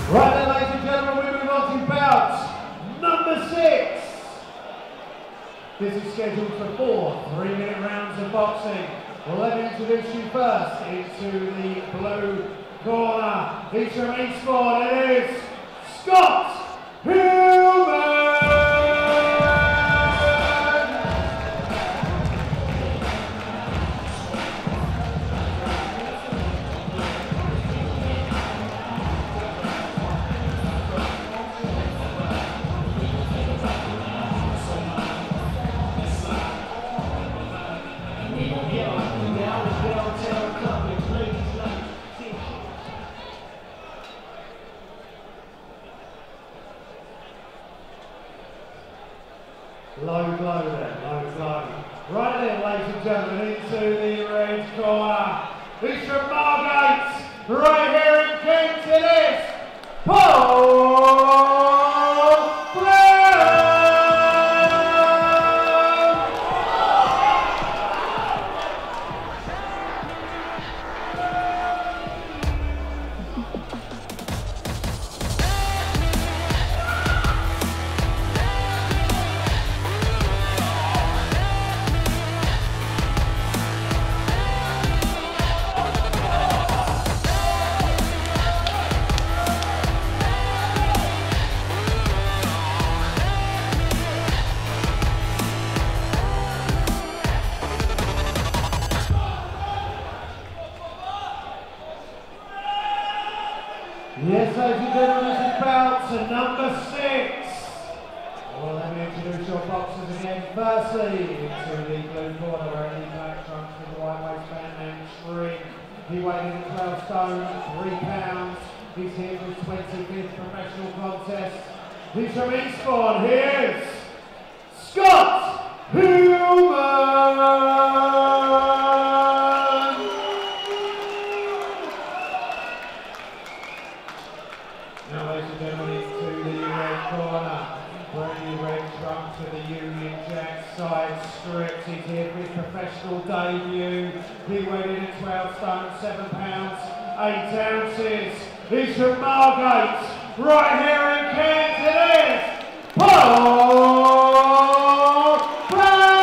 Right then, ladies and gentlemen, we move on to bout number 6. This is scheduled for 4 3-minute rounds of boxing. Well, let me introduce you first into the blue corner. He's from Eastbourne, it is Scott Hillman! Low blow there, low blow. Right then, ladies and gentlemen, into the red corner. He's from Margate, right here in Kent, it is Paul Brown! Yes, ladies and gentlemen, this is bout to number 6. Well, let me introduce your boxers again. Firstly, into the blue corner, wearing the black trunks with the white waistband and trim. He weighed in at 12 stone, 3 pounds. He's here for his 25th professional contest. He's from Eastbourne. Here's Scott Hillman! Now, ladies and gentlemen, into the red corner, wearing the red trunks with the Union Jack side strips. He's here for his professional debut. He weighed in at 12 stone, 7 pounds, 8 ounces. He's from Margate, right here in Kent, it is Paul Brown!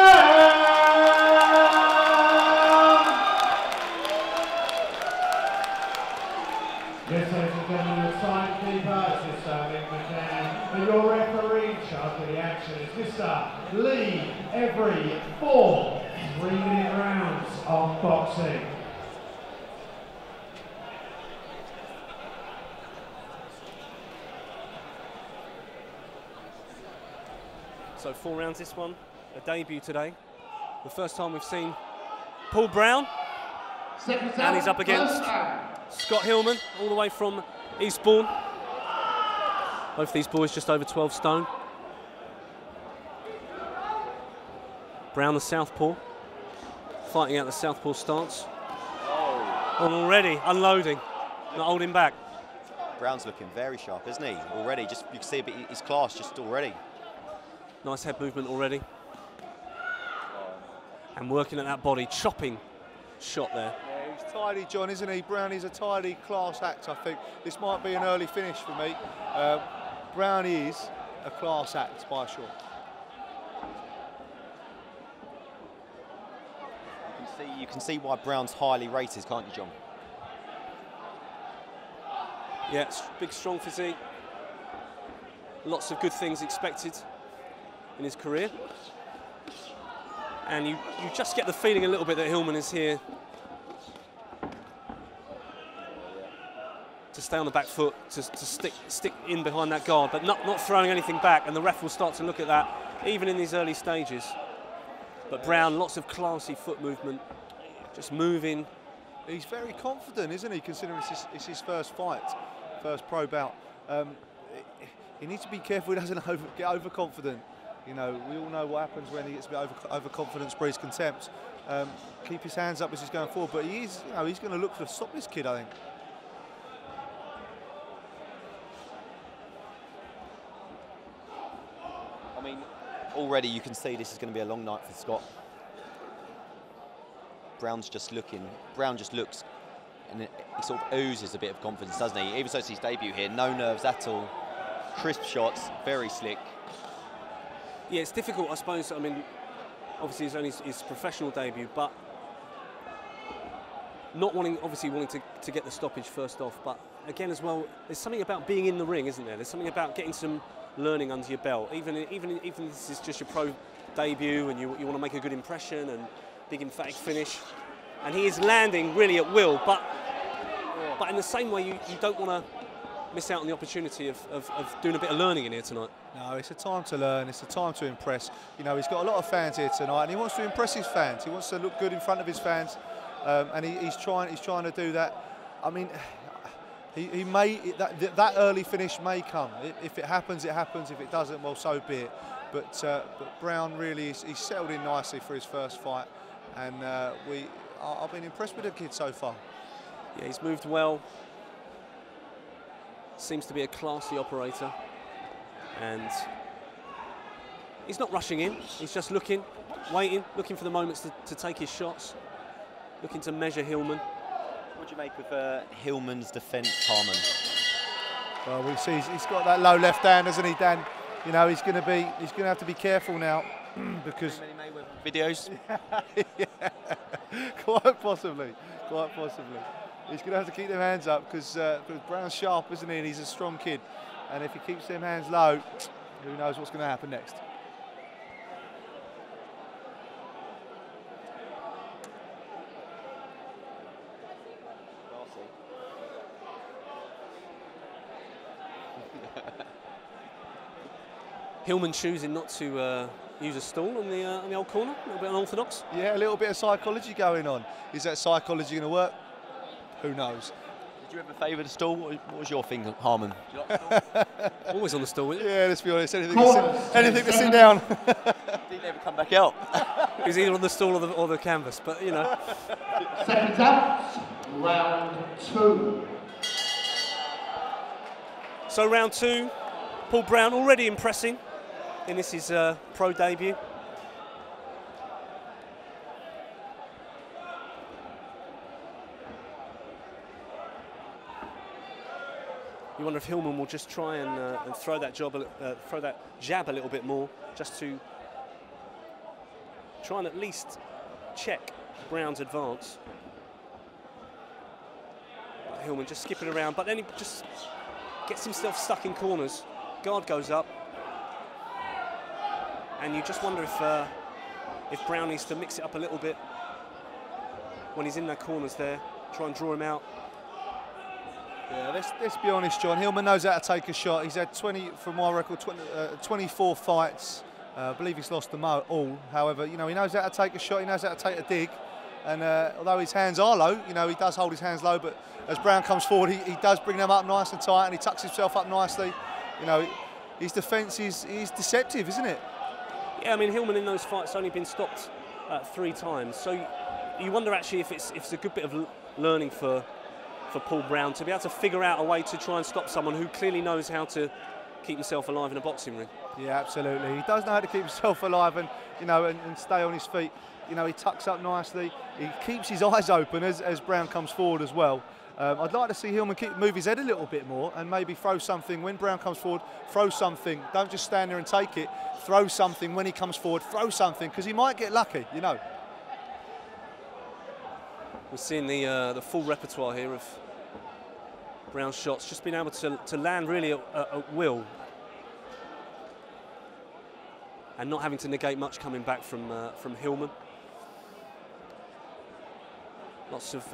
Yes, ladies and gentlemen, the timekeeper is Mr. Nick McCann, and your referee in charge of the action is Mr. Lee every 4 3-minute rounds of boxing. So 4 rounds this one, a debut today. The first time we've seen Paul Brown, and he's up against Scott Hillman, all the way from Eastbourne. Both these boys just over 12 stone. Brown the southpaw, fighting out the southpaw stance. And already unloading, not holding back. Brown's looking very sharp, isn't he? Already, just you can see a bit his class just already. Nice head movement already. And working at that body, chopping shot there. Yeah, he's tidy, John, isn't he? Brown is a tidy class act, I think. This might be an early finish for me. Brown is a class act, by sure. You can see why Brown's highly rated, can't you, John? Yeah, big, strong physique. Lots of good things expected in his career. And you just get the feeling a little bit that Hillman is here to stay on the back foot, to stick in behind that guard, but not throwing anything back, and the ref will start to look at that, even in these early stages. But Brown, lots of classy foot movement, just moving. He's very confident, isn't he, considering it's his first fight, first pro bout. He needs to be careful he doesn't get overconfident. You know, we all know what happens when he gets a bit overconfident, breeds contempt. Keep his hands up as he's going forward, but he is, you know, he's going to look to stop this kid, I think. I mean, already you can see this is going to be a long night for Scott. Brown just looks and he sort of oozes a bit of confidence, doesn't he? Even so, it's his debut here, no nerves at all. Crisp shots, very slick. Yeah, it's difficult, I suppose. I mean, obviously it's only his professional debut, but not wanting to get the stoppage first off. But again, as well, there's something about being in the ring, isn't there? There's something about getting some learning under your belt. Even if this is just your pro debut and you want to make a good impression and big emphatic finish, and he is landing really at will. But in the same way, you don't want to miss out on the opportunity of doing a bit of learning in here tonight. No, it's a time to learn, it's a time to impress. You know, he's got a lot of fans here tonight and he wants to impress his fans. He wants to look good in front of his fans, and he's trying to do that. I mean, he may, that early finish may come. If it happens, it happens. If it doesn't, well, so be it. But Brown really, he's settled in nicely for his first fight, and I've been impressed with the kid so far. Yeah, he's moved well. Seems to be a classy operator, and he's not rushing in. He's just looking, waiting, looking for the moments to take his shots, looking to measure Hillman. What do you make of Hillman's defence, Harmon? Well, we see he's got that low left hand, hasn't he, Dan? You know, he's going to have to be careful now because videos. Yeah, quite possibly. He's going to have to keep them hands up because Brown's sharp, isn't he? And he's a strong kid. And if he keeps them hands low, who knows what's going to happen next. Hillman choosing not to use a stall on the old corner, a little bit unorthodox. Yeah, a little bit of psychology going on. Is that psychology going to work? Who knows? Did you ever favour the stall? What was your thing, Harmon? Did you like the stall? Always on the stall, isn't it? Yeah, let's be honest. Anything to sit down. Didn't ever come back out. He's either on the stall or the canvas, but you know. Seconds out, round 2. So round 2, Paul Brown already impressing in this his pro debut. You wonder if Hillman will just try and throw that jab a little bit more, just to try and at least check Brown's advance. But Hillman just skipping around, but then he just gets himself stuck in corners. Guard goes up, and you just wonder if Brown needs to mix it up a little bit when he's in their corners there, try and draw him out. Yeah, let's be honest, John. Hillman knows how to take a shot. He's had 24 fights. I believe he's lost them all. However, you know, he knows how to take a shot. He knows how to take a dig. And although his hands are low, you know, he does hold his hands low. But as Brown comes forward, he does bring them up nice and tight, and he tucks himself up nicely. You know, his defence is deceptive, isn't it? Yeah, I mean, Hillman in those fights only been stopped 3 times. So you wonder actually if it's a good bit of learning for Paul Brown to be able to figure out a way to try and stop someone who clearly knows how to keep himself alive in a boxing ring. Yeah, absolutely. He does know how to keep himself alive and, you know, and stay on his feet. You know, he tucks up nicely. He keeps his eyes open as Brown comes forward as well. I'd like to see Hillman move his head a little bit more and maybe throw something when Brown comes forward. Throw something. Don't just stand there and take it. Throw something when he comes forward. Throw something, because he might get lucky, you know. We're seeing the full repertoire here of Brown's shots, just being able to land really at will, and not having to negate much coming back from Hillman. Lots of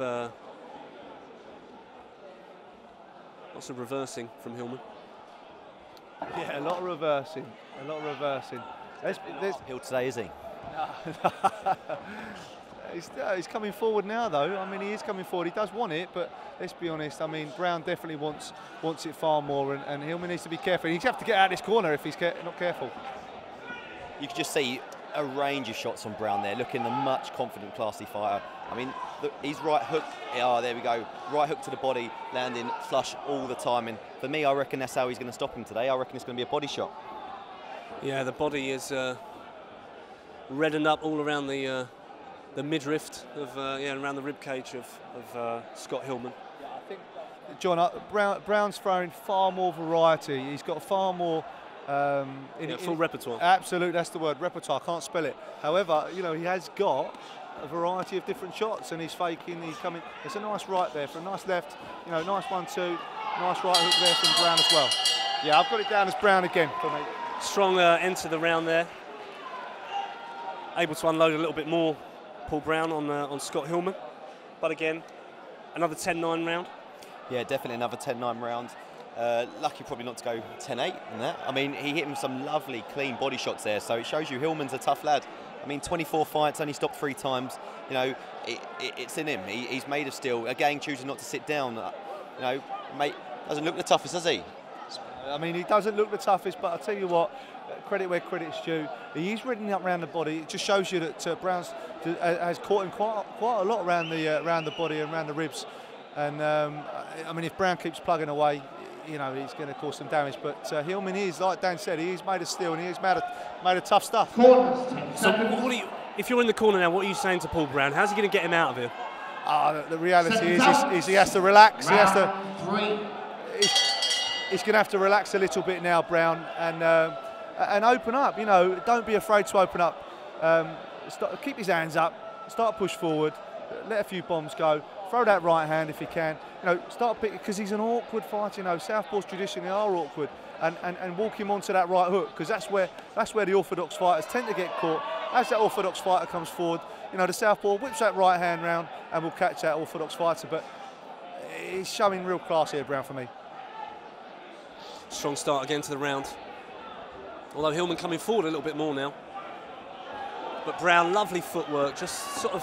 reversing from Hillman. Yeah, a lot of reversing. Hill today, is he? He's coming forward now, though. I mean, he is coming forward. He does want it, but let's be honest. I mean, Brown definitely wants it far more, and Hillman needs to be careful. He's have to get out of this corner if he's not careful. You can just see a range of shots on Brown there, looking a much confident, classy fighter. I mean, look, he's right hook. Oh, there we go. Right hook to the body, landing flush all the time. And for me, I reckon that's how he's going to stop him today. I reckon it's going to be a body shot. Yeah, the body is reddened up all around the the midriff of around the rib cage of Scott Hillman. Yeah, I think John Brown's throwing far more variety. He's got far more. Full repertoire. Absolute, that's the word, repertoire. I can't spell it. However, you know, he has got a variety of different shots, and he's faking. He's coming. There's a nice right there for a nice left. You know, nice 1-2. Nice right hook there from Brown as well. Yeah, I've got it down as Brown again for me. Strong end to the round there. Able to unload a little bit more, Paul Brown on Scott Hillman. But again, another 10-9 round. Yeah, definitely another 10-9 round. Lucky probably not to go 10-8 in that. I mean, he hit him some lovely, clean body shots there, so it shows you Hillman's a tough lad. I mean, 24 fights, only stopped 3 times. You know, it's in him. He's made of steel. Again, choosing not to sit down. You know, mate, doesn't look the toughest, does he? I mean, he doesn't look the toughest, but I'll tell you what, credit where credit's due. He is reading up around the body. It just shows you that Brown's has caught him quite a lot around the body and around the ribs. And I mean, if Brown keeps plugging away, you know, he's going to cause some damage. But Hillman is, like Dan said, he is made of steel and he is made of tough stuff. So what are you, if you're in the corner now, what are you saying to Paul Brown? How's he going to get him out of here? The reality is he has to relax. He has to. He's going to have to relax a little bit now, Brown, and open up. You know, don't be afraid to open up. Keep his hands up. Start push forward. Let a few bombs go. Throw that right hand if you can. You know, start picking, because he's an awkward fighter. You know, southpaws traditionally are awkward, and walk him onto that right hook, because that's where the orthodox fighters tend to get caught. As that orthodox fighter comes forward, you know, the southpaw whips that right hand round and will catch that orthodox fighter. But he's showing real class here, Brown, for me. Strong start again to the round. Although Hillman coming forward a little bit more now. But Brown, lovely footwork, just sort of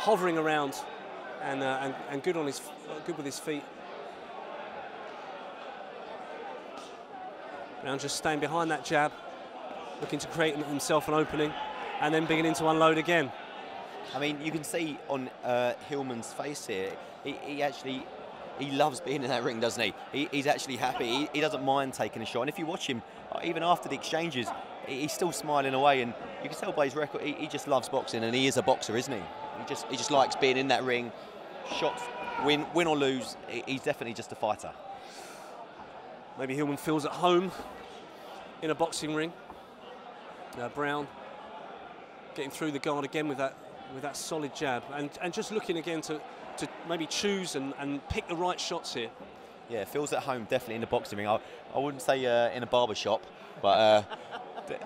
hovering around and good with his feet. Brown just staying behind that jab, looking to create himself an opening, and then beginning to unload again. I mean, you can see on Hillman's face here, he loves being in that ring, doesn't he? He's actually happy. He doesn't mind taking a shot. And if you watch him, even after the exchanges, he's still smiling away. And you can tell by his record, he just loves boxing, and he is a boxer, isn't he? He just likes being in that ring. Shots, win or lose, he's definitely just a fighter. Maybe Hillman feels at home in a boxing ring. Brown getting through the guard again with that solid jab, and just looking again to maybe choose and pick the right shots here. Yeah, feels at home, definitely in the boxing ring. I wouldn't say in a barber shop, but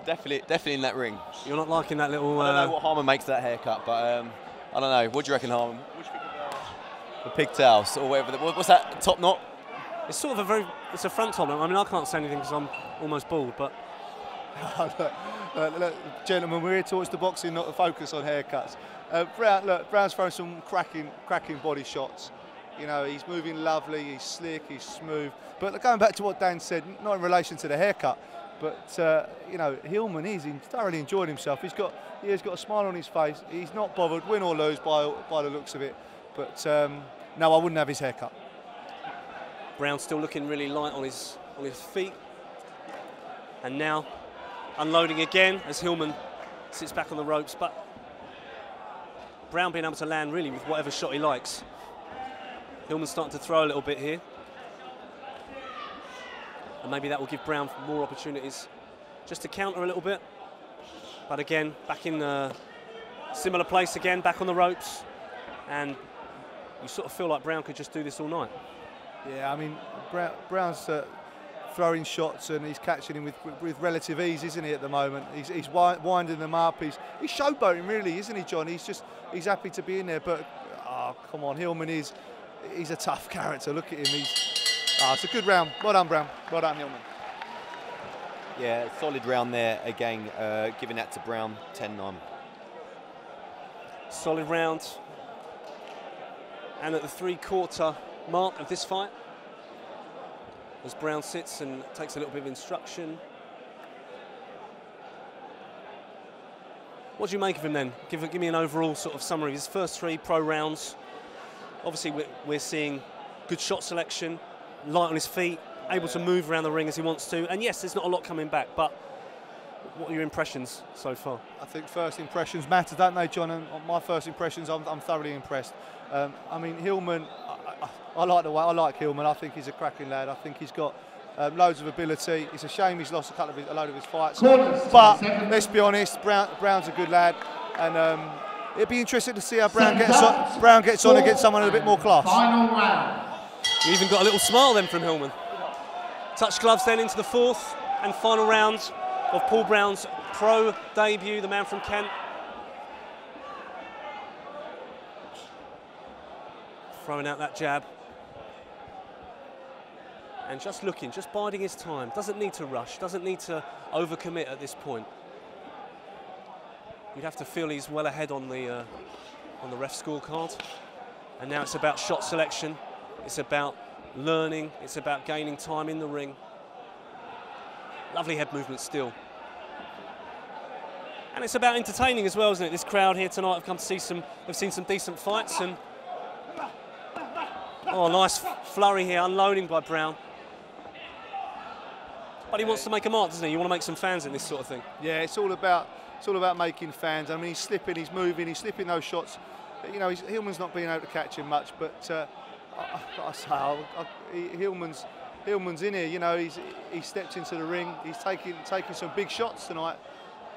definitely in that ring. You're not liking that little... I don't know what Harmon makes of that haircut, but I don't know. What do you reckon, Harmon? The pigtails, or whatever. What's that, top knot? It's sort of it's a front top knot. I mean, I can't say anything because I'm almost bald, but... Look, gentlemen, we're here to watch the boxing, not to focus on haircuts. Brown's throwing some cracking body shots. You know, he's moving lovely, he's slick, he's smooth. But going back to what Dan said, not in relation to the haircut, but you know, Hillman is thoroughly enjoying himself. He has got a smile on his face. He's not bothered, win or lose, by the looks of it. But no, I wouldn't have his haircut. Brown still looking really light on his feet, and now unloading again as Hillman sits back on the ropes. But Brown being able to land really with whatever shot he likes. Hillman's starting to throw a little bit here, and maybe that will give Brown more opportunities just to counter a little bit. But again, back in a similar place again, back on the ropes, and you sort of feel like Brown could just do this all night. Yeah, I mean, Brown's throwing shots and he's catching him with relative ease, isn't he, at the moment? He's winding them up. He's showboating, really, isn't he, John? He's happy to be in there, but oh, come on, Hillman he's a tough character. Look at him. It's a good round. Well done, Brown. Well done, Hillman. Yeah, solid round there again, giving that to Brown, 10-9. Solid round. And at the 3/4 mark of this fight, as Brown sits and takes a little bit of instruction. What do you make of him then? Give me an overall sort of summary of his first 3 pro rounds. Obviously we're seeing good shot selection, light on his feet, able to move around the ring as he wants to. And yes, there's not a lot coming back, but what are your impressions so far? I think first impressions matter, don't they, John? And my first impressions, I'm thoroughly impressed. I mean, Hillman, I like Hillman. I think he's a cracking lad. I think he's got loads of ability. It's a shame he's lost a load of his fights. But let's be honest, Brown's a good lad, and it'd be interesting to see how Brown gets on against someone with a bit more class. Final round. You even got a little smile then from Hillman. Touch gloves then into the fourth and final round of Paul Brown's pro debut, the man from Kent. Throwing out that jab. And just looking, just biding his time. Doesn't need to rush, doesn't need to overcommit at this point. You'd have to feel he's well ahead on the ref scorecard. And now it's about shot selection. It's about learning. It's about gaining time in the ring. Lovely head movement still. And it's about entertaining as well, isn't it? This crowd here tonight have come to see they've seen some decent fights. And oh, nice flurry here, unloading by Brown. But he wants to make a mark, doesn't he? You want to make some fans in this sort of thing. Yeah, it's all about making fans. I mean, he's slipping, he's moving, he's slipping those shots. You know, Hillman's not being able to catch him much, but Hillman's in here. You know, he stepped into the ring. He's taking some big shots tonight,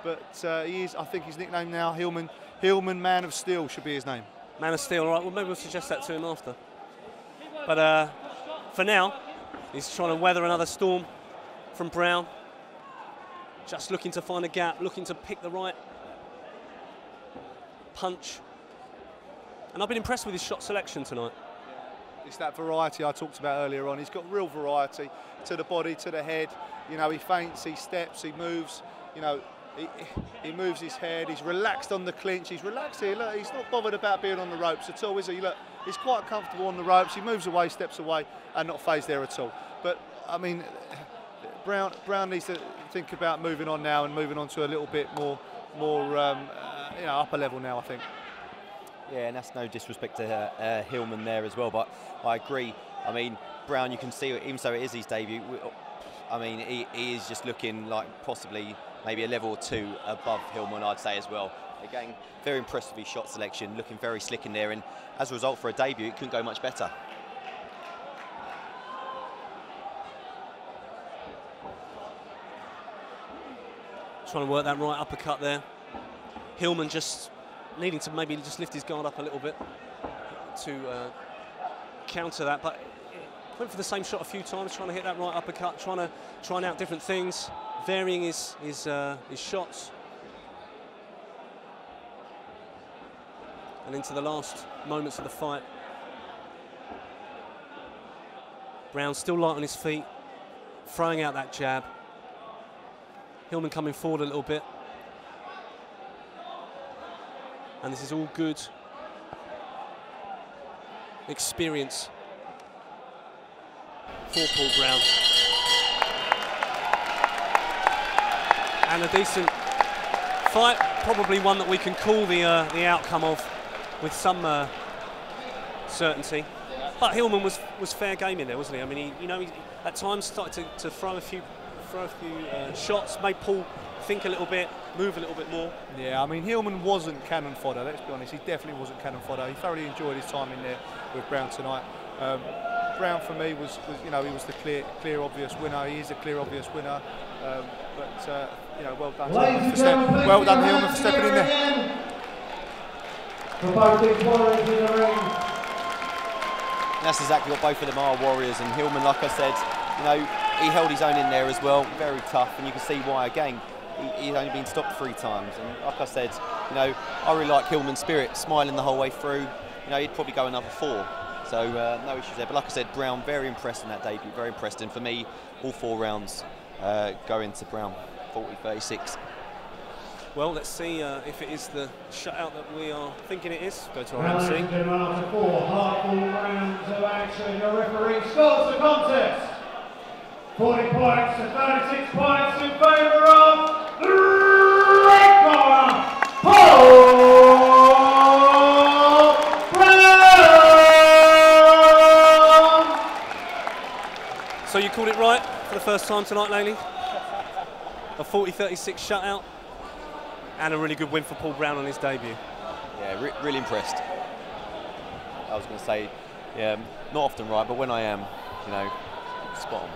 but he is. I think he's nicknamed now Hillman Man of Steel should be his name. Man of Steel. All right. Well, maybe we'll suggest that to him after. But for now, he's trying to weather another storm from Brown. Just looking to find a gap, looking to pick the right punch. And I've been impressed with his shot selection tonight. It's that variety I talked about earlier on. He's got real variety to the body, to the head. You know, he feints, he steps, he moves. You know, he moves his head. He's relaxed on the clinch. He's relaxed here. Look, he's not bothered about being on the ropes at all, is he? Look, he's quite comfortable on the ropes. He moves away, steps away, and not phased there at all. But I mean, Brown needs to think about moving on now and moving on to a little bit more you know, upper level now, I think. Yeah, and that's no disrespect to Hillman there as well, but I agree. I mean, Brown, you can see, even so it is his debut, I mean, he is just looking like possibly maybe a level or two above Hillman, I'd say as well. Again, very impressed with his shot selection, looking very slick in there, and as a result, for a debut, it couldn't go much better. Trying to work that right uppercut there. Hillman just needing to maybe just lift his guard up a little bit to counter that, but went for the same shot a few times, trying to hit that right uppercut, trying out different things, varying his shots. And into the last moments of the fight, Brown still light on his feet, throwing out that jab. Hillman coming forward a little bit. And this is all good experience for Paul Brown. And a decent fight, probably one that we can call the outcome of with some certainty. But Hillman was fair game in there, wasn't he? I mean, he at times started to throw a few shots, made Paul think a little bit, move a little bit more. Yeah, I mean, Hillman wasn't cannon fodder, let's be honest. He definitely wasn't cannon fodder. He thoroughly enjoyed his time in there with Brown tonight. Brown, for me, was you know, he was the clear, obvious winner. He is a clear, obvious winner. You know, well done to Hillman for stepping in there. For both these warriors in the ring. That's exactly what both of them are, warriors. And Hillman, like I said, you know, he held his own in there as well, very tough, and you can see why. Again, he's only been stopped 3 times, and like I said, you know, I really like Hillman's spirit, smiling the whole way through. You know, he'd probably go another 4, so no issues there. But like I said, Brown very impressed in that debut, very impressed, and for me, all 4 rounds go into Brown, 40-36. Well, let's see if it is the shutout that we are thinking it is. Go to our MC. Ladies and gentlemen, after 4 hardball rounds of action, the referee scores the contest. 40 points to 36 points in favour of the red corner, Paul Brown! So you called it right for the first time tonight, Laney? a 40-36 shutout, and a really good win for Paul Brown on his debut. Yeah, really impressed. I was going to say, yeah, not often right, but when I am, you know, spot on.